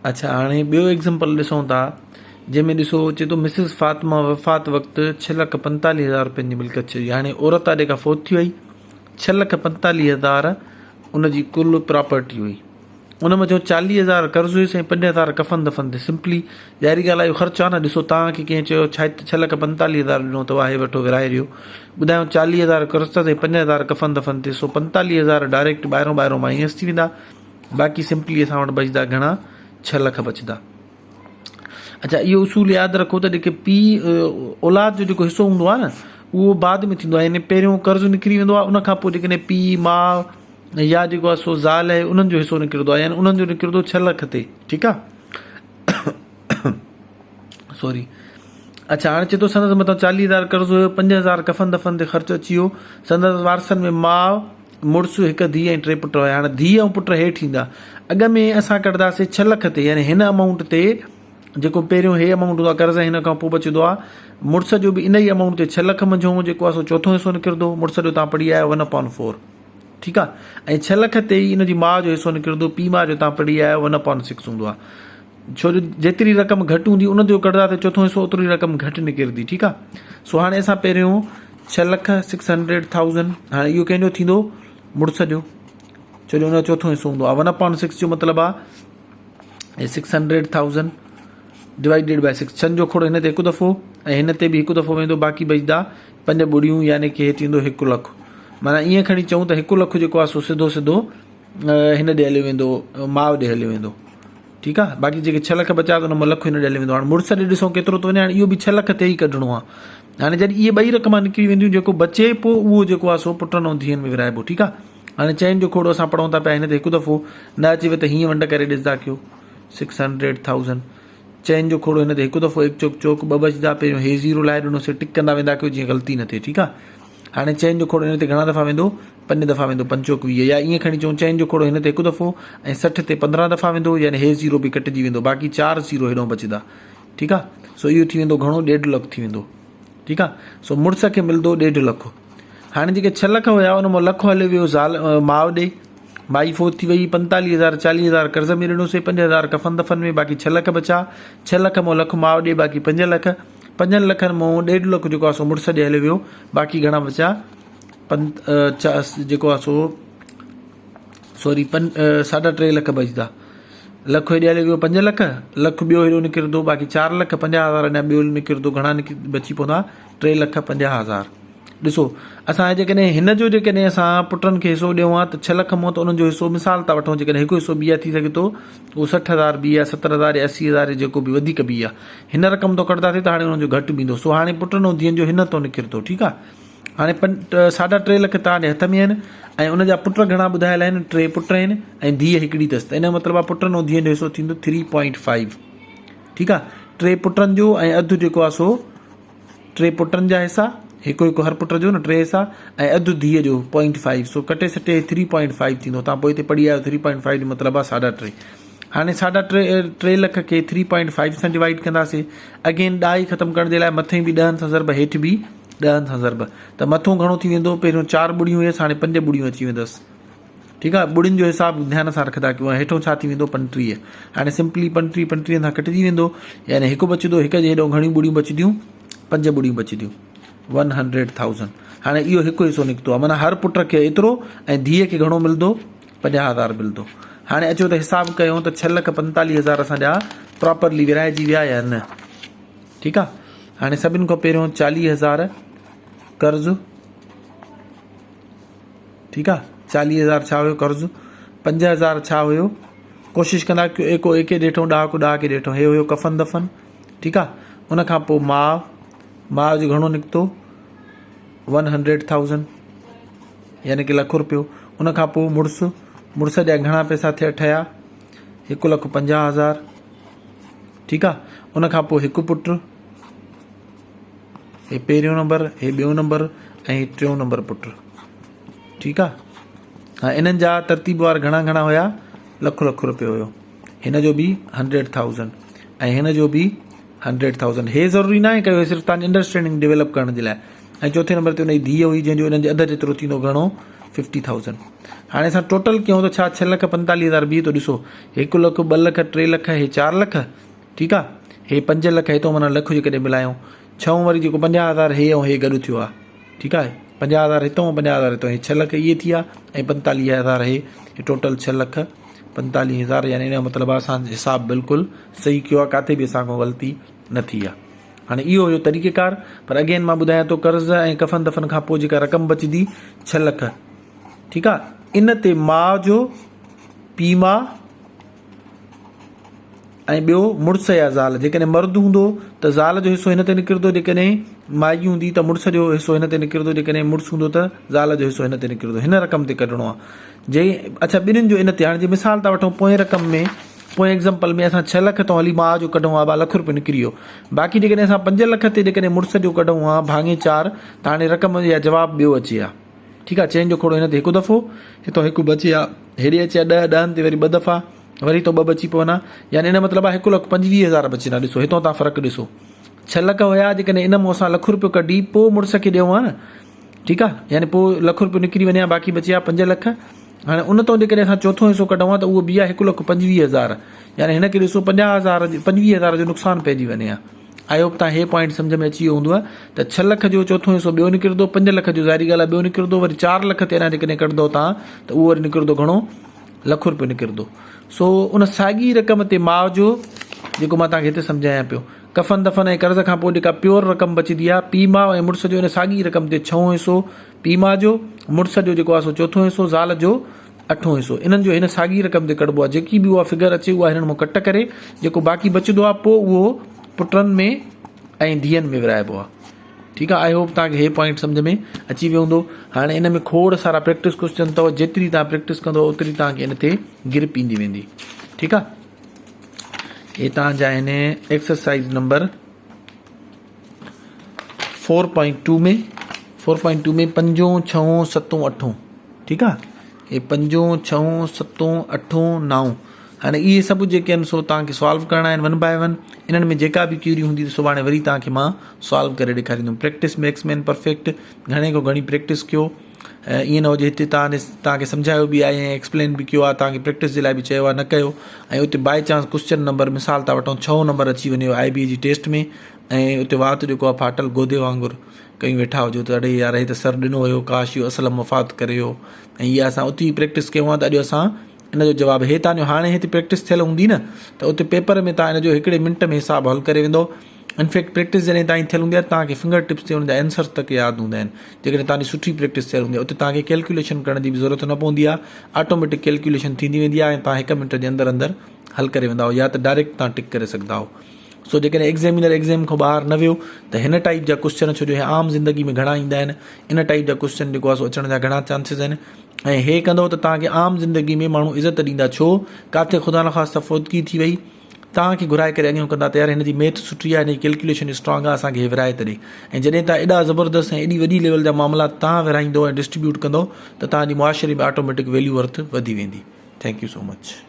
अच्छा, हाणे ॿियो एग्ज़ाम्पल ॾिसूं था जंहिंमें ॾिसो चए थो मिसिस फातिमा वफ़ात वक़्तु 6,45,000 रुपयनि जी मिल्कियत छॾी। हाणे औरत आॾे खां फोत थी वई, 6,45,000 उनजी कुल प्रॉपर्टी हुई, उन में जो 40,000 कर्ज़ हुयुसि ऐं 5,000 कफ़न दफ़न ते। सिंपली ज़ाहिरी ॻाल्हि आहे, इहो ख़र्चु आहे न। ॾिसो तव्हांखे कंहिं चयो 6,45,000 ॾिनो अथव, आहे वठो विराए ॾियो, ॿुधायो 40,000 कर्ज़ अथसि ऐं 5,000 कफ़न दफ़न ते, सो 45,000 डायरेक्ट ॿाहिरों माइनस थी वेंदा। बाक़ी सिंपली असां वटि बचंदा घणा, 6 लख बचंदा। अच्छा, इहो उसूल यादि रखो त जेके पीउ औलाद जो जेको हिसो हूंदो आहे न, उहो बाद में थींदो आहे। यानी पहिरियों कर्ज़ु निकिरी वेंदो आहे, उनखां पोइ जेकॾहिं पीउ माउ या जेको आहे सो ज़ाल आहे, उन्हनि जो हिसो निकिरंदो आहे, यानी उन्हनि जो निकिरंदो 6 लख ते। ठीकु आहे, सॉरी। अच्छा, हाणे चए थो संदसि मथां 40,000 कर्ज़ु हुयो, 5,000 कफ़न दफ़न ते ख़र्चु अची वियो। संदसि वारसनि में माउ, मुड़ुसु, हिकु धीउ ऐं 3 पुट हुया। हाणे धीउ ऐं पुट हेठि ईंदा। अॻ में असां कढंदासीं 6 लख ते, यानी हिन अमाउंट ते, जेको पहिरियों हे अमाउंट हूंदो आहे कर्ज़, हिन खां पोइ बचंदो आहे। मुड़ुस जो बि इन ई अमाउंट ते 6 लख मंझो जेको आहे सो चोथों हिसो निकिरंदो। मुड़ुस जो तव्हां पढ़ी आया 1/4। ठीकु आहे, ऐं 6 लख ते ई इन जी माउ जो हिसो निकिरंदो। पीउ माउ जो तव्हां पढ़ी आया 1/6 हूंदो आहे। छो जो जेतिरी रक़म घटि हूंदी उन जो कढंदासीं चोथों हिसो, ओतिरी रक़म घटि निकिरंदी। ठीकु आहे, सो हाणे असां पहिरियों 6,600,000, हाणे इहो कंहिंजो थींदो, मुड़ुस जो, छो जो उनजो चोथों हिसो हूंदो आहे। 1/6 जो मतिलबु आहे 600,000 डिवाइडेड बाय 6। 6 जो खोड़ हिन ते हिकु दफ़ो ऐं हिन ते बि हिकु दफ़ो वेंदो, बाक़ी बचंदा 5 ॿुड़ियूं, यानी कि हेठि ईंदो 1 लख। माना ईअं खणी चऊं त 1 लख जेको आहे सो सिधो सिधो हिन ॾे हलियो वेंदो, माउ ॾे हलियो वेंदो। ठीकु आहे, बाक़ी जेके 6 लख बचा त हुन में लख हिन ॾे हली वेंदो। हाणे मुड़ुस ॾे ॾिसो केतिरो थो वञे, हाणे इहो बि 6 लख ते ई कढणो आहे। हाणे जॾहिं इहे ॿई रक़मां निकिरी वेंदियूं, जेको बचे पोइ उहो जेको आहे सो पुटनि ऐं धीअनि में विराइबो। ठीकु आहे, हाणे चइनि जो खोड़ो असां पढ़ूं था पिया, हिन ते हिकु दफ़ो न अचेव त हीअं वंड करे ॾिसंदा कयो 600,000। चइनि जो खोड़ो हिन ते हिकु दफ़ो, 1 चौक चौक 2 बचंदा। पहिरियों हे 0 लाइ ॾिनोसीं, टिक कंदा वेंदा कयो जीअं ग़लती न थिए। ठीकु आहे, हाणे चइनि जो खोड़ो हिन ते घणा दफ़ा वेंदो, 5 दफ़ा वेंदो, 5 चौक 20। या ईअं खणी चऊं, चइनि जो खोड़ो हिन ते हिकु दफ़ो ऐं 60 ते 15 दफ़ा वेंदो, यानी हे 0 बि कटिजी वेंदो, बाक़ी 4 0 हेॾो बचंदा। ठीकु आहे, सो इहो थी वेंदो घणो, 1.5 लख थी वेंदो। ठीकु आहे, सो मुड़ुस खे मिलंदो 1.5 लख। हाणे जेके 6 लख हुया उन मां लख हलियो वियो ज़ाल माउ ॾे, माई फोत थी वई, 45,000 40,000 कर्ज़ में ॾिनोसीं, 5,000 कफ़न दफ़न में, बाक़ी 6 लख बचा। 6 लख मां लख माउ ॾे, बाक़ी 5 लख। 5 लखनि मां 1.5 लख जेको आहे सो मुड़ुस ॾे हलियो वियो, बाक़ी घणा बचा, जेको आहे सो सॉरी 3.5 लख बचंदा। लख हेॾे हलियो वियो 5 लख, लख ॿियो हेॾो निकिरंदो, बाक़ी 4 लख 50,000 अञा ॿियो निकिरंदो। घणा बची पवंदा, 3,50,000। ॾिसो, असां जेकॾहिं हिन जो जेकॾहिं असां पुटनि खे हिसो ॾियूं हा त 6 लख मां त उन्हनि जो हिसो मिसाल था वठूं, जेकॾहिं हिकु हिसो बि आहे, थी सघे थो उहो 60,000 बि आहे, 70,000 या 80,000 जेको बि वधीक बि आहे। हिन रक़म तो कढंदासीं त हाणे हुननि जो घटि बि ईंदो। सो हाणे पुटनि ऐं धीअनि जो हिन तो निकिरंदो। ठीकु आहे, हाणे 3.5 लख तव्हांजे हथ में आहिनि ऐं उनजा पुट घणा ॿुधायल आहिनि, 3 पुट आहिनि ऐं धीअ हिकिड़ी अथसि, त इन जो मतिलबु आहे पुटनि ऐं धीअनि जो हिसो थींदो 3.5। ठीकु आहे, 3 पुटनि जो ऐं अधु जेको आहे सो 3 पुटनि जा हिसा, हिकु हिकु हर पुट जो न 3 हिसा, ऐं अधु धीअ जो 0.5। सो कटे सटे 3.5 थींदो। तव्हां पोइ हिते पढ़ी आयो 3.5 जो मतिलबु आहे 3.5। हाणे 3.5 लख खे 3.5 सां डिवाइड कंदासीं। अगेन ॾाई ख़तमु करण जे लाइ मथे बि 10 सां ज़रब, हेठि बि 10 सां ज़रब, त मथो घणो थी वेंदो, पहिरियों 4 ॿुड़ियूं हुयसि, हाणे 5 ॿुड़ियूं अची वेंदसि। ठीकु आहे, ॿुड़ियुनि जो हिसाबु ध्यान सां रखंदा कयूं। हेठों छा थी वेंदो, 35। हाणे सिंपली 35 सां कटिजी वेंदो, यानी हिकु बचंदो, हिकु जे हेॾो घणियूं ॿुड़ियूं बचंदियूं, 5 ॿुड़ियूं बचंदियूं, 100,000। हाणे इहो हिकु हिसो निकितो आहे, माना हर पुट खे एतिरो ऐं धीअ खे घणो मिलंदो, 50,000 मिलंदो। हाणे अचो त हिसाबु कयूं त 6,45,000 असांजा प्रॉपरली विराइजी विया या न। ठीकु आहे, हाणे सभिनि खां पहिरियों 40,000 कर्ज़ु। ठीकु आहे, 40,000 छा हुयो कर्ज़ु, 5,000 छा हुयो, कोशिशि कंदा कयो एको एके ॾेठो, ॾह को ॾह खे ॾेठो, हे हुयो कफ़न दफ़न। ठीकु आहे, उनखां पोइ माउ जो घणो निकितो, 100,000 यानी कि ₹1,00,000। उनखां पोइ मुड़ुस जा घणा पैसा ठहिया, 1,50,000। ठीकु आहे, उनखां पोइ हिकु पुटु, हे पहिरियों नंबर, हे ॿियों नंबर ऐं टियों नंबर पुटु। ठीकु आहे, हा इन्हनि जा तरतीबवार घणा घणा हुया, ₹1,00,000 हुयो। हिन जो बि 100,000 ऐं हिन जो बि 100,000। हे ज़रूरी न आहे कयो, सिर्फ़ु तव्हांजी अंडरस्टैंडिंग डेवलप करण जे लाइ। ऐं चौथे नंबर ते हुनजी धीअ हुई, जंहिंजो हिननि जे अध जेतिरो थींदो, घणो, 50,000। हाणे असां टोटल कयूं त छा 6,45,000 बीहे थो। ॾिसो 1 लख 2 लख 3 लख हे 4 लख, ठीकु आहे, हे 5 लख हितो माना लख जेकॾहिं मिलायूं 6 वरी जेको 50,000 हे ऐं हे गॾु थियो आहे, ठीकु आहे, 50,000 हितो 50,000 हितो, हे 6 लख इहे थी विया ऐं 45,000 हे टोटल 6,45,000, यानी इन जो मतिलबु आहे असां हिसाबु बिल्कुलु सही कयो आहे, किथे बि असांखां ग़लती न थी आहे। हाणे इहो हुयो तरीक़ेकार, पर अगेन मां ॿुधायां थो कर्ज़ ऐं कफ़न दफ़न खां पोइ जेका रक़म बचंदी 6 लख, ठीकु आहे, इन ते माउ जो, पीउ माउ ऐं ॿियो मुड़ुस या ज़ाल, जेकॾहिं मर्द हूंदो त ज़ाल जो हिसो हिन ते निकिरंदो, जेकॾहिं माई हूंदी त मुड़ुस जो हिसो हिन ते निकिरंदो, जेकॾहिं मुड़ुस हूंदो त ज़ाल जो हिसो हिन ते निकिरंदो। हिन रक़म ते कढणो आहे जे अच्छा ॿिन्हिनि जो इन ते। हाणे जे मिसाल था वठूं, पोएं रक़म में, पोएं एग्ज़ाम्पल में असां 6 लख तो हली माउ जो कढूं आहे, 2 लख रुपयो निकिरी वियो, बाक़ी जेकॾहिं असां 5 लख ते जेकॾहिं मुड़ुस जो कढूं आहे भाङे 4, त हाणे रक़म या जवाबु ॿियो अचे हा, ठीकु आहे, चेंज जो खोड़ो हिन ते हिकु दफ़ो, हितो हिकु बचे हा, हेॾे अचे 10, 10 ते वरी 2 दफ़ा, वरी तो 2 बची पवंदा, यानी इन जो मतिलबु आहे 1,25,000 बचंदा। ॾिसो हितो तव्हां फ़र्क़ु ॾिसो, 6 लख हुया, जेकॾहिं इन मां असां 1 लख रुपयो कढी पोइ मुड़ुस खे ॾियूं आहे न, ठीकु आहे, यानी पोइ 1 लख रुपयो निकिरी वञे हा, बाक़ी बचे हा 5 लख। हाणे उन तो जेकॾहिं असां चोथों हिसो कढूं आहे त उहो बि आहे 1,25,000, यानी हिनखे ॾिसो 50,000 जो नुक़सानु पइजी वञे हा। आई होप तव्हां हे पॉइंट सम्झ में अची वियो हूंदो आहे त 6 लख जो चोथों हिसो ॿियो निकिरंदो, 5 लख जो ज़ाहिरी ॻाल्हि आहे ॿियो निकिरंदो, वरी 4 लख ते अञा जेकॾहिं कढंदो तव्हां त उहो वरी निकिरंदो घणो, 1 लख रुपयो निकिरंदो। सो उन साॻी रक़म ते माउ जो, जेको मां तव्हांखे हिते सम्झायां पियो, कफ़न दफ़न ऐं कर्ज़ खां पोइ जेका प्योर रक़म बचंदी आहे, पीउ माउ ऐं मुड़ुस जो इन साॻी रक़म ते 6हों हिसो, पीउ माउ जो, मुड़ुस जो जेको आहे सो 4हों हिसो, ज़ाल जो 8हों हिसो, इन्हनि जो हिन साॻी रक़म ते कढिबो आहे। जेकी बि उहा फिगर अचे उहा हिननि मां कट करे जेको बाक़ी बचंदो आहे पोइ उहो पुटनि में ऐं धीअनि में विराइबो आहे, ठीकु आहे। आई होप तव्हांखे हे पॉइंट सम्झ में अची वियो हूंदो। हाणे इन में खोड़ सारा प्रैक्टिस क्वेश्चन अथव, जेतिरी तव्हां प्रैक्टिस कंदो ओतिरी तव्हांखे इन ते गिरप ईंदी वेंदी, ठीकु आहे। हे तव्हांजा आहिनि एक्सरसाइज़ नंबर 4.2 में 4.2 में 5, 6, 7, 8, ठीकु आहे, हे 5, 6, 7, 8, 9। हाणे इहे सभु जेके आहिनि सो तव्हांखे सॉल्व करणा आहिनि 1 बाय 1। इन्हनि में जेका बि क्यूरी हूंदी त सुभाणे वरी तव्हांखे मां सॉल्व करे ॾेखारींदुमि। प्रैक्टिस मेक्स मैन परफेक्ट, घणे खां घणी प्रैक्टिस कयो, ईअं न हुजे हिते तव्हांखे सम्झायो बि आहे ऐं एक्सप्लेन बि कयो आहे, तव्हांखे प्रैक्टिस जे लाइ बि चयो आहे, न कयो, ऐं उते बाए चांस क्वेश्चन नंबर मिसाल था वठूं 6 नंबर अची वञे IB जी टेस्ट में, ऐं उते वात जेको आहे फाटल गोदे वांगुरु कहीं वेठा हुजो त अड़े यार हे त सर ॾिनो हुयो, काश इहो असलम वफ़ात करे वियो, ऐं इहा असां उते ई प्रैक्टिस कयूं आहे त अॼु असां इन जो जवाबु हे तव्हांजो हाणे हिते प्रैक्टिस थियल हूंदी न त उते पेपर में तव्हां इन जो 1 मिंट में हिसाबु हल करे वेंदो। इनफैक्ट प्रैक्टिस जॾहिं तव्हांजी थियल हूंदी आहे तव्हांखे फिंगर टिप्स ते हुनजा आंसर्स तक यादि हूंदा आहिनि। जेकॾहिं तव्हांजी सुठी प्रैक्टिस थियल हूंदी आहे उते तव्हांखे कैलकुलेशन करण जी बि ज़रूरत न पवंदी आहे, ऑटोमेटिक कैलकुलेशन थींदी वेंदी आहे ऐं तव्हां 1 मिंट जे अंदरि अंदरि हल करे वेंदा या त डायरेक्ट तव्हां टिक करे सघंदा हो। सो जेकॾहिं एग्ज़ामिनर एग्ज़ाम खां ॿाहिरि न वियो त हिन टाइप जा क्वेश्चन, छो जो हे आम ज़िंदगी में घणा ईंदा आहिनि, इन टाइप जा क्वेश्चन जेको आहे सो अचण जा घणा चांसिस आहिनि। ऐं हे कंदो त तव्हांखे आम ज़िंदगी में माण्हू इज़त ॾींदा, छो किथे ख़ुदा न ख़ास्ता फ़ौतगी थी वई तव्हांखे घुराए करे अॻियां कंदा त यार हिन जी मैथ सुठी आहे, हिन जी कैलकुलेशन स्ट्रॉन्ग आहे, असांखे हे विराए तॾे। ऐं जॾहिं तव्हां एॾा ज़बरदस्त ऐं एॾी वॾी लेवल जा मामला तव्हां विराईंदो ऐं डिस्ट्रीब्यूट कंदो त तव्हांजी मुआशरे में ऑटोमेटिक वैल्यू वर्थ वधी वेंदी। Thank you so much.